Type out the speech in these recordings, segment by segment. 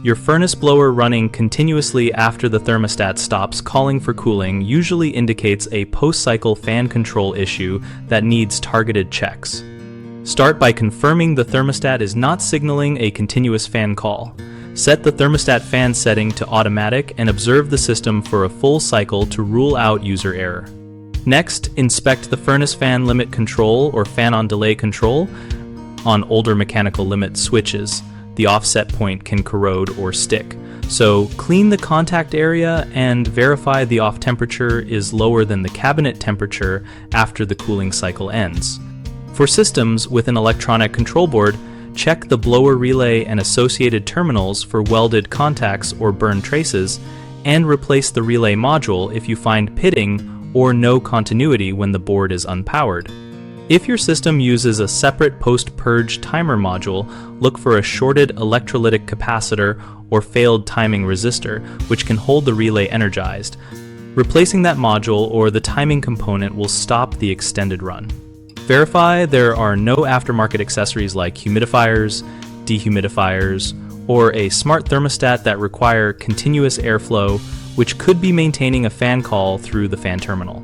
Your furnace blower running continuously after the thermostat stops calling for cooling usually indicates a post-cycle fan control issue that needs targeted checks. Start by confirming the thermostat is not signaling a continuous fan call. Set the thermostat fan setting to automatic and observe the system for a full cycle to rule out user error. Next, inspect the furnace fan limit control or fan on delay control. On older mechanical limit switches, the offset point can corrode or stick. So clean the contact area and verify the off temperature is lower than the cabinet temperature after the cooling cycle ends. For systems with an electronic control board, check the blower relay and associated terminals for welded contacts or burn traces, and replace the relay module if you find pitting or no continuity when the board is unpowered. If your system uses a separate post-purge timer module, look for a shorted electrolytic capacitor or failed timing resistor, which can hold the relay energized. Replacing that module or the timing component will stop the extended run. Verify there are no aftermarket accessories like humidifiers, dehumidifiers, or a smart thermostat that require continuous airflow, which could be maintaining a fan call through the fan terminal.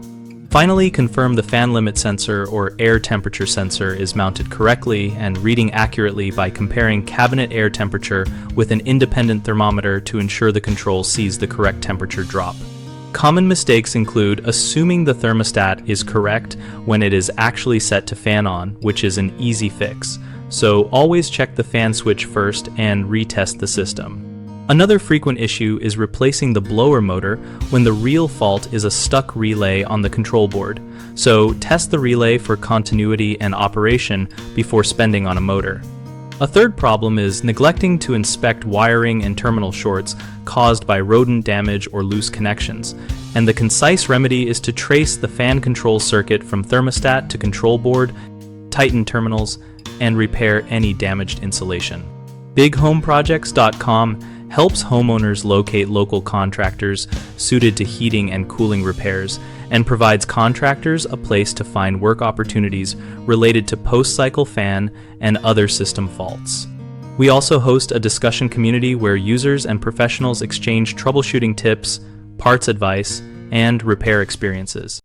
Finally, confirm the fan limit sensor or air temperature sensor is mounted correctly and reading accurately by comparing cabinet air temperature with an independent thermometer to ensure the control sees the correct temperature drop. Common mistakes include assuming the thermostat is correct when it is actually set to fan on, which is an easy fix. So always check the fan switch first and retest the system. Another frequent issue is replacing the blower motor when the real fault is a stuck relay on the control board. So test the relay for continuity and operation before spending on a motor. A third problem is neglecting to inspect wiring and terminal shorts caused by rodent damage or loose connections. And the concise remedy is to trace the fan control circuit from thermostat to control board, tighten terminals, and repair any damaged insulation. BigHomeProjects.com helps homeowners locate local contractors suited to heating and cooling repairs, and provides contractors a place to find work opportunities related to post-cycle fan and other system faults. We also host a discussion community where users and professionals exchange troubleshooting tips, parts advice, and repair experiences.